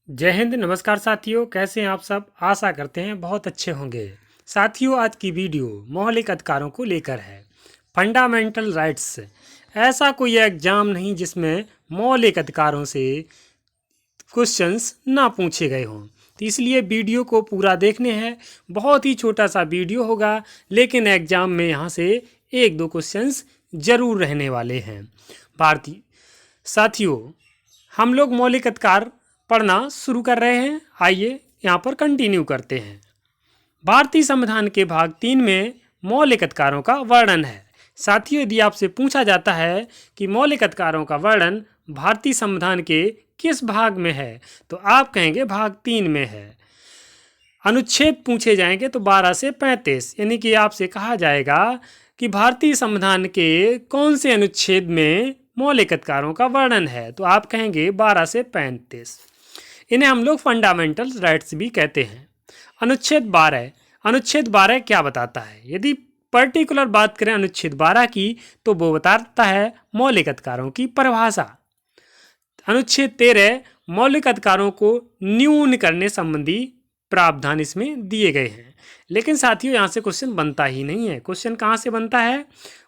जय हिंद। नमस्कार साथियों, कैसे हैं आप सब। आशा करते हैं बहुत अच्छे होंगे। साथियों, आज की वीडियो मौलिक अधिकारों को लेकर है। Fundamental rights. ऐसा कोई एग्जाम नहीं जिसमें मौलिक अधिकारों से क्वेश्चंस ना पूछे गए हों, तो इसलिए वीडियो को पूरा देखने हैं। बहुत ही छोटा सा वीडियो होगा, लेकिन एग्जाम में यहाँ से एक दो क्वेश्चंस जरूर रहने वाले हैं। भारतीय साथियों, हम लोग मौलिक अधिकार पढ़ना शुरू कर रहे हैं। आइए यहाँ पर कंटिन्यू करते हैं। भारतीय संविधान के भाग 3 में मौलिक अधिकारों का वर्णन है। साथियों, यदि आपसे पूछा जाता है कि मौलिक अधिकारों का वर्णन भारतीय संविधान के किस भाग में है, तो आप कहेंगे भाग 3 में है। अनुच्छेद पूछे जाएंगे तो 12 से 35, यानी कि आपसे कहा जाएगा कि भारतीय संविधान के कौन से अनुच्छेद में मौलिक अधिकारों का वर्णन है, तो आप कहेंगे 12 से 35। इन्हें हम लोग फंडामेंटल राइट्स भी कहते हैं। अनुच्छेद 12। अनुच्छेद 12 क्या बताता है? यदि पर्टिकुलर बात करें अनुच्छेद 12 की, तो वो बताता है मौलिक अधिकारों की परिभाषा। अनुच्छेद 13 मौलिक अधिकारों को न्यून करने संबंधी प्रावधान इसमें दिए गए हैं। लेकिन साथियों, यहाँ से क्वेश्चन बनता ही नहीं है। क्वेश्चन कहाँ से बनता है?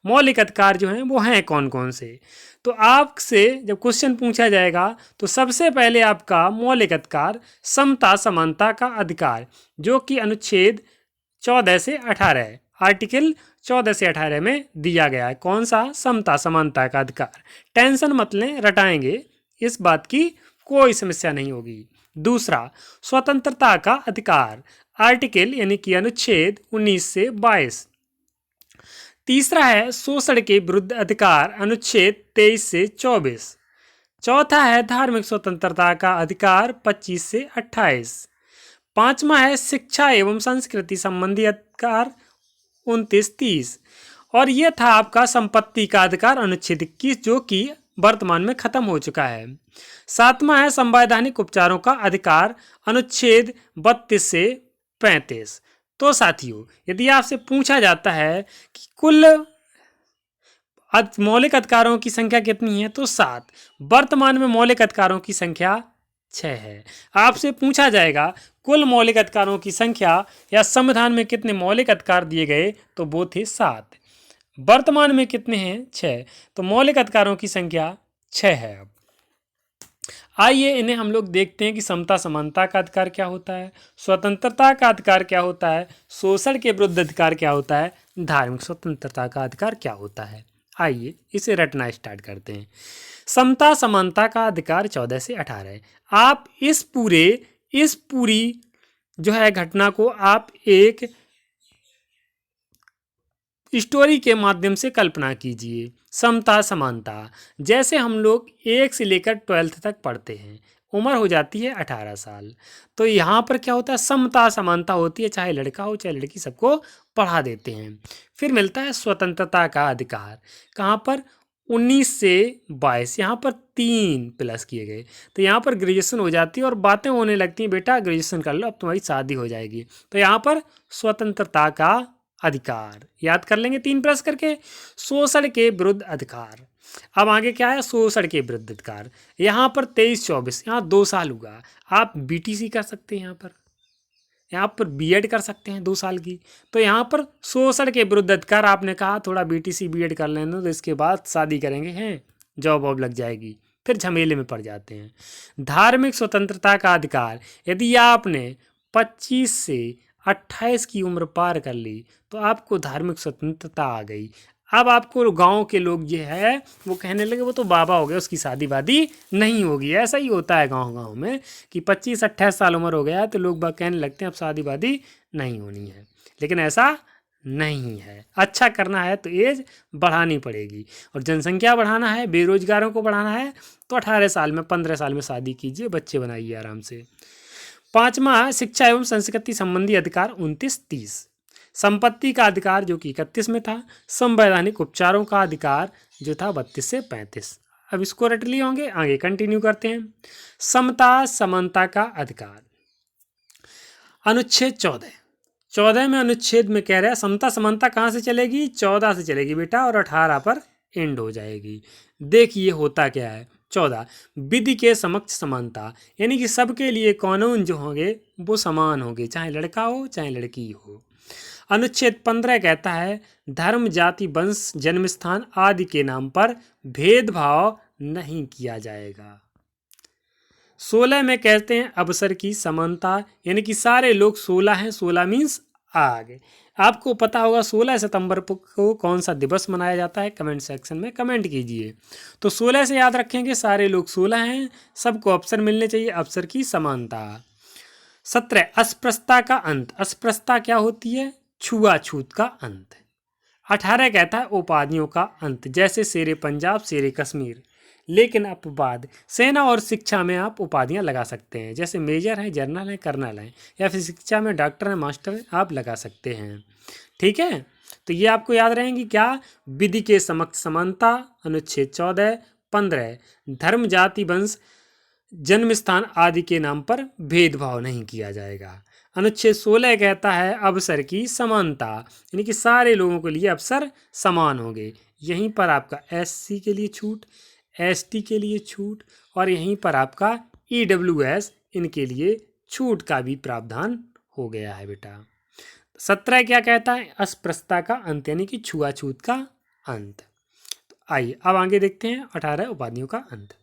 मौलिक अधिकार जो हैं वो हैं कौन कौन से। तो आपसे जब क्वेश्चन पूछा जाएगा तो सबसे पहले आपका मौलिक अधिकार समता समानता का अधिकार, जो कि अनुच्छेद 14 से 18 है। आर्टिकल 14 से 18 में दिया गया है। कौन सा? समता समानता का अधिकार। टेंशन मत लें, रटाएंगे, इस बात की कोई समस्या नहीं होगी। दूसरा, स्वतंत्रता का अधिकार, आर्टिकल यानी कि अनुच्छेद 19 से 22। तीसरा है शोषण के विरुद्ध अधिकार, अनुच्छेद 23 से 24। चौथा है धार्मिक स्वतंत्रता का अधिकार, 25 से 28। पांचवा है शिक्षा एवं संस्कृति संबंधी अधिकार, 29-30। और यह था आपका संपत्ति का अधिकार, अनुच्छेद 21, जो कि वर्तमान में खत्म हो चुका है। सातवां है संवैधानिक उपचारों का अधिकार, अनुच्छेद 32 से 35। तो साथियों, यदि आपसे पूछा जाता है कि कुल मौलिक अधिकारों की संख्या कितनी है, तो 7। वर्तमान में मौलिक अधिकारों की संख्या 6 है। आपसे पूछा जाएगा कुल मौलिक अधिकारों की संख्या या संविधान में कितने मौलिक अधिकार दिए गए, तो वो थे 7। वर्तमान में कितने हैं? 6। तो मौलिक अधिकारों की संख्या 6 है। अब आइए इन्हें हम लोग देखते हैं कि समता समानता का अधिकार क्या होता है, स्वतंत्रता का अधिकार क्या होता है, शोषण के विरुद्ध अधिकार क्या होता है, धार्मिक स्वतंत्रता का अधिकार क्या होता है। आइए इसे रटना स्टार्ट करते हैं। समता समानता का अधिकार 14 से 18 है। आप इस पूरी जो है घटना को आप एक स्टोरी के माध्यम से कल्पना कीजिए। समता समानता, जैसे हम लोग 1 से लेकर 12th तक पढ़ते हैं, उम्र हो जाती है 18 साल। तो यहाँ पर क्या होता है? समता समानता होती है, चाहे लड़का हो चाहे लड़की, सबको पढ़ा देते हैं। फिर मिलता है स्वतंत्रता का अधिकार, कहाँ पर? 19 से 22। यहाँ पर 3 प्लस किए गए, तो यहाँ पर ग्रेजुएशन हो जाती है और बातें होने लगती हैं, बेटा ग्रेजुएशन कर लो, अब तुम्हारी शादी हो जाएगी। तो यहाँ पर स्वतंत्रता का अधिकार याद कर लेंगे 3 प्लस करके। शोषण के विरुद्ध अधिकार, अब आगे क्या है? शोषण के विरुद्ध अधिकार। यहाँ पर 23-24, यहाँ 2 साल हुआ। आप बीटीसी कर सकते हैं, यहाँ पर बीएड कर सकते हैं 2 साल की। तो यहाँ पर शोषण के विरुद्ध अधिकार, आपने कहा थोड़ा बीटीसी बीएड कर लेना, तो इसके बाद शादी करेंगे, हैं जॉब वॉब लग जाएगी, फिर झमेले में पड़ जाते हैं। धार्मिक स्वतंत्रता का अधिकार, यदि आपने 25 से 28 की उम्र पार कर ली तो आपको धार्मिक स्वतंत्रता आ गई। अब आपको गांव के लोग ये है वो कहने लगे वो तो बाबा हो गया, उसकी शादी वादी नहीं होगी। ऐसा ही होता है गांव गांव में कि 25-28 साल उम्र हो गया है तो लोग कहने लगते हैं अब शादी वादी नहीं होनी है। लेकिन ऐसा नहीं है। अच्छा करना है तो एज बढ़ानी पड़ेगी, और जनसंख्या बढ़ाना है, बेरोजगारों को बढ़ाना है, तो 18 साल में 15 साल में शादी कीजिए, बच्चे बनाइए आराम से। पांचवा शिक्षा एवं संस्कृति संबंधी अधिकार, 29-30। संपत्ति का अधिकार जो कि 31 में था। संवैधानिक उपचारों का अधिकार जो था 32 से 35। अब इसको रट लिए होंगे, आगे कंटिन्यू करते हैं। समता समानता का अधिकार, अनुच्छेद 14 में अनुच्छेद में कह रहा है समता समानता कहाँ से चलेगी? 14 से चलेगी बेटा, और 18 पर एंड हो जाएगी। देखिए होता क्या है, 14 विधि के समक्ष समानता, यानी कि सबके लिए कानून जो होंगे वो समान होंगे, चाहे लड़का हो चाहे लड़की हो। अनुच्छेद 15 कहता है धर्म, जाति, वंश, जन्म स्थान आदि के नाम पर भेदभाव नहीं किया जाएगा। 16 में कहते हैं अवसर की समानता, यानी कि सारे लोग 16 हैं, 16 मीन्स आगे। आपको पता होगा 16 सितंबर को कौन सा दिवस मनाया जाता है, कमेंट सेक्शन में कमेंट कीजिए। तो 16 से याद रखेंगे सारे लोग 16 हैं, सबको अवसर मिलने चाहिए, अवसर की समानता। 17 अस्पृश्यता का अंत, अस्पृश्यता क्या होती है, छुआछूत का अंत। 18 कहता है उपाधियों का अंत, जैसे शेरे पंजाब, शेरे कश्मीर। लेकिन अपवाद, सेना और शिक्षा में आप उपाधियां लगा सकते हैं, जैसे मेजर हैं, जनरल हैं, कर्नल हैं, या फिर शिक्षा में डॉक्टर हैं, मास्टर हैं, आप लगा सकते हैं। ठीक है, तो ये आपको याद रहेंगी क्या, विधि के समक्ष समानता, अनुच्छेद 14। 15 धर्म, जाति, वंश, जन्म स्थान आदि के नाम पर भेदभाव नहीं किया जाएगा। अनुच्छेद 16 कहता है अवसर की समानता, यानी कि सारे लोगों के लिए अवसर समान होंगे। यहीं पर आपका एससी के लिए छूट, एसटी के लिए छूट, और यहीं पर आपका ईडब्ल्यूएस इनके लिए छूट का भी प्रावधान हो गया है बेटा। 17 क्या कहता है, अस्पृश्यता का अंत, यानी कि छुआछूत का अंत। तो आइए अब आगे देखते हैं 18 उपाधियों का अंत।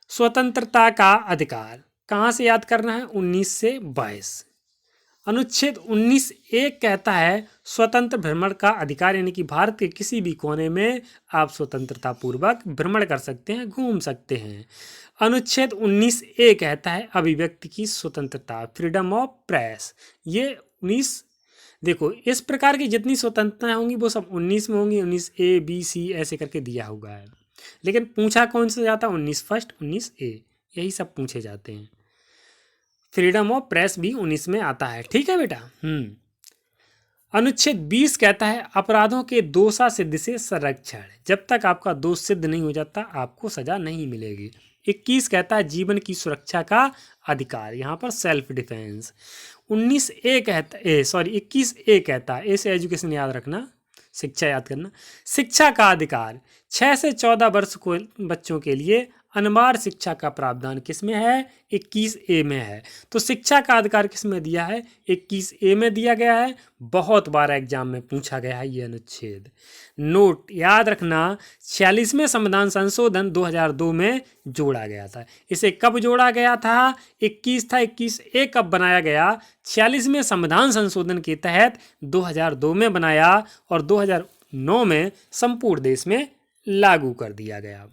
स्वतंत्रता का अधिकार कहाँ से याद करना है, 19 से 22। अनुच्छेद 19 एक कहता है स्वतंत्र भ्रमण का अधिकार, यानी कि भारत के किसी भी कोने में आप स्वतंत्रता पूर्वक भ्रमण कर सकते हैं, घूम सकते हैं। अनुच्छेद 19 ए कहता है अभिव्यक्ति की स्वतंत्रता, फ्रीडम ऑफ प्रेस। ये 19, देखो इस प्रकार की जितनी स्वतंत्रताएं होंगी वो सब 19 में होंगी, 19 ए बी सी ऐसे करके दिया हुआ है। लेकिन पूछा कौन सा जाता है, 19 फर्स्ट, 19 ए, यही सब पूछे जाते हैं। फ्रीडम ऑफ प्रेस भी 19 में आता है। ठीक है बेटा। अनुच्छेद 20 कहता है अपराधों के दोषा सिद्ध से संरक्षण, जब तक आपका दोष सिद्ध नहीं हो जाता आपको सजा नहीं मिलेगी। 21 कहता है जीवन की सुरक्षा का अधिकार, यहाँ पर सेल्फ डिफेंस। 19 ए कहता है 21 ए कहता है, ए से एजुकेशन याद रखना, शिक्षा याद करना, शिक्षा का अधिकार। 6 से 14 वर्ष को बच्चों के लिए अनिवार्य शिक्षा का प्रावधान किस में है, 21 ए में है। तो शिक्षा का अधिकार किस में दिया है, 21 ए में दिया गया है। बहुत बार एग्जाम में पूछा गया है ये अनुच्छेद। नोट याद रखना, 46वें संविधान संशोधन 2002 में जोड़ा गया था। इसे कब जोड़ा गया था, 21 था, 21 ए कब बनाया गया, 46वें संविधान संशोधन के तहत 2002 में बनाया और 2009 में संपूर्ण देश में लागू कर दिया गया।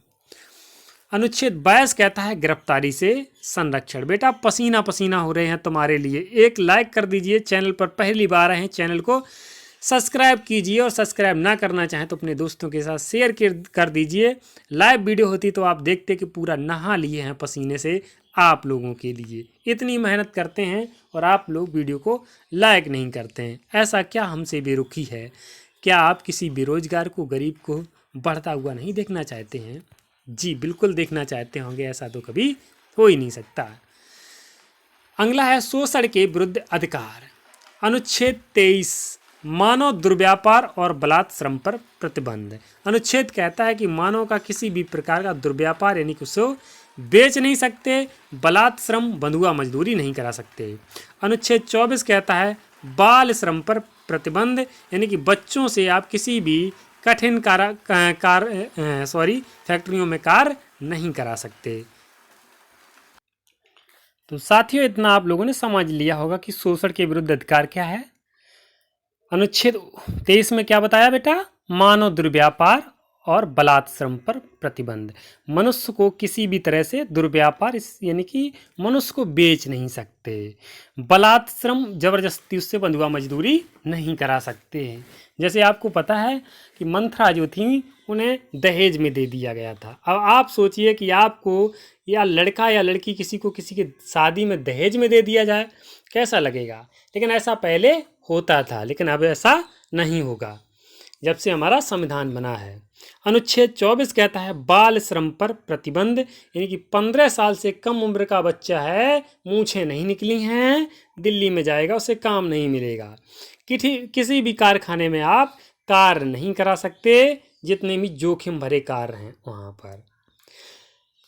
अनुच्छेद 22 कहता है गिरफ्तारी से संरक्षण। बेटा पसीना पसीना हो रहे हैं तुम्हारे लिए, एक लाइक कर दीजिए, चैनल पर पहली बार आए हैं चैनल को सब्सक्राइब कीजिए, और सब्सक्राइब ना करना चाहें तो अपने दोस्तों के साथ शेयर कर दीजिए। लाइव वीडियो होती तो आप देखते कि पूरा नहा लिए हैं पसीने से आप लोगों के लिए। इतनी मेहनत करते हैं और आप लोग वीडियो को लाइक नहीं करते हैं, ऐसा क्या हमसे बेरुखी है। क्या आप किसी बेरोजगार को, गरीब को बढ़ता हुआ नहीं देखना चाहते हैं? जी बिल्कुल देखना चाहते होंगे, ऐसा तो कभी हो ही नहीं सकता। अगला है शोषण के विरुद्ध अधिकार। अनुच्छेद 23 मानव दुर्व्यापार और बलात् श्रम पर प्रतिबंध। अनुच्छेद कहता है कि मानव का किसी भी प्रकार का दुर्व्यापार, यानी कि उसे बेच नहीं सकते, बलात् श्रम, बंधुआ मजदूरी नहीं करा सकते। अनुच्छेद 24 कहता है बाल श्रम पर प्रतिबंध, यानी कि बच्चों से आप किसी भी कठिन फैक्ट्रियों में कार्य नहीं करा सकते। तो साथियों इतना आप लोगों ने समझ लिया होगा कि शोषण के विरुद्ध अधिकार क्या है। अनुच्छेद 23 में क्या बताया बेटा, मानव दुर्व्यापार और बलात् श्रम पर प्रतिबंध। मनुष्य को किसी भी तरह से दुर्व्यापार, यानी कि मनुष्य को बेच नहीं सकते। बलात् श्रम, जबरदस्ती उससे बंधुआ मजदूरी नहीं करा सकते। जैसे आपको पता है कि मंथरा जो थी उन्हें दहेज में दे दिया गया था। अब आप सोचिए कि आपको या लड़का या लड़की किसी को किसी की शादी में दहेज में दे दिया जाए, कैसा लगेगा। लेकिन ऐसा पहले होता था, लेकिन अब ऐसा नहीं होगा जब से हमारा संविधान बना है। अनुच्छेद 24 कहता है बाल श्रम पर प्रतिबंध, यानी कि 15 साल से कम उम्र का बच्चा है, मूंछें नहीं निकली हैं, दिल्ली में जाएगा उसे काम नहीं मिलेगा। किसी भी कारखाने में आप कार्य नहीं करा सकते, जितने भी जोखिम भरे कार्य हैं वहाँ पर।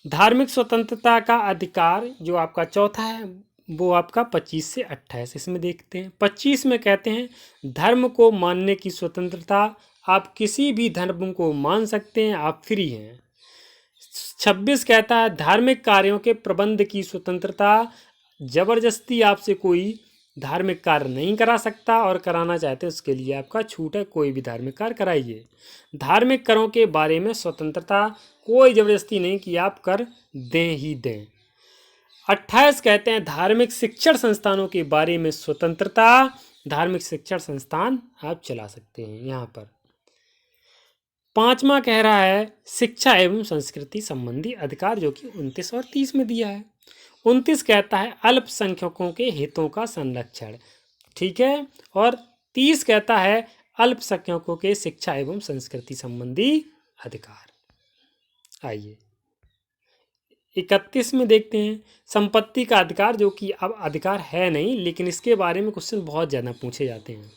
धार्मिक स्वतंत्रता का अधिकार जो आपका चौथा है वो आपका 25 से 28 इसमें देखते हैं। 25 में कहते हैं धर्म को मानने की स्वतंत्रता, आप किसी भी धर्म को मान सकते हैं, आप फ्री हैं। 26 कहता है धार्मिक कार्यों के प्रबंध की स्वतंत्रता, जबरदस्ती आपसे कोई धार्मिक कार्य नहीं करा सकता और कराना चाहते उसके लिए आपका छूट है, कोई भी धार्मिक कार्य कराइए। धार्मिक करों के बारे में स्वतंत्रता, कोई जबरदस्ती नहीं कि आप कर दें ही दें। 28 कहते हैं धार्मिक शिक्षण संस्थानों के बारे में स्वतंत्रता, धार्मिक शिक्षण संस्थान आप चला सकते हैं यहाँ पर। 5वां कह रहा है शिक्षा एवं संस्कृति संबंधी अधिकार, जो कि 29 और 30 में दिया है। 29 कहता है अल्पसंख्यकों के हितों का संरक्षण, ठीक है। और 30 कहता है अल्पसंख्यकों के शिक्षा एवं संस्कृति संबंधी अधिकार। आइए 31 में देखते हैं संपत्ति का अधिकार, जो कि अब अधिकार है नहीं, लेकिन इसके बारे में क्वेश्चन बहुत ज़्यादा पूछे जाते हैं।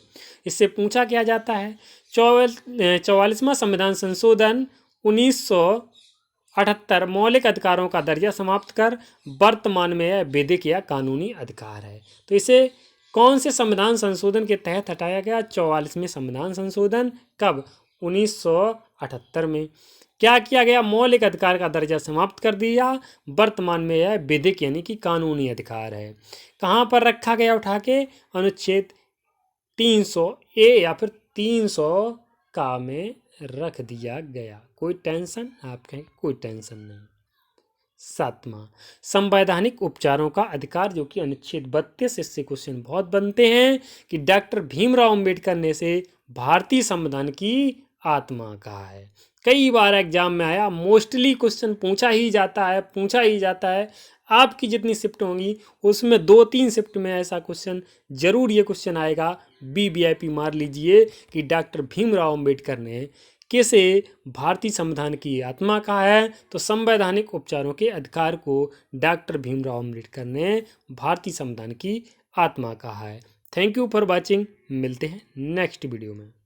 इससे पूछा क्या जाता है 44वां संविधान संशोधन 1978 मौलिक अधिकारों का दर्जा समाप्त कर वर्तमान में यह विधिक या कानूनी अधिकार है। तो इसे कौन से संविधान संशोधन के तहत हटाया गया? 44वें संविधान संशोधन। कब? 1978 में। क्या किया गया? मौलिक अधिकार का दर्जा समाप्त कर दिया, वर्तमान में यह विधिक यानी कि कानूनी अधिकार है। कहाँ पर रखा गया उठा के? अनुच्छेद 300A या फिर 300 का में रख दिया गया। कोई टेंशन? आप कहें कोई टेंशन नहीं। 7वां संवैधानिक उपचारों का अधिकार, जो कि अनुच्छेद 32। इससे क्वेश्चन बहुत बनते हैं कि डॉक्टर भीमराव अंबेडकर ने से भारतीय संविधान की आत्मा कहा है। कई बार एग्जाम में आया, मोस्टली क्वेश्चन पूछा ही जाता है। आपकी जितनी शिफ्ट होंगी उसमें 2-3 शिफ्ट में ऐसा क्वेश्चन जरूर ये क्वेश्चन आएगा। BVIP मार लीजिए कि डॉक्टर भीमराव अंबेडकर ने किसे भारतीय संविधान की आत्मा कहा है? तो संवैधानिक उपचारों के अधिकार को डॉक्टर भीमराव अंबेडकर ने भारतीय संविधान की आत्मा कहा है। Thank you for watching. मिलते हैं नेक्स्ट वीडियो में।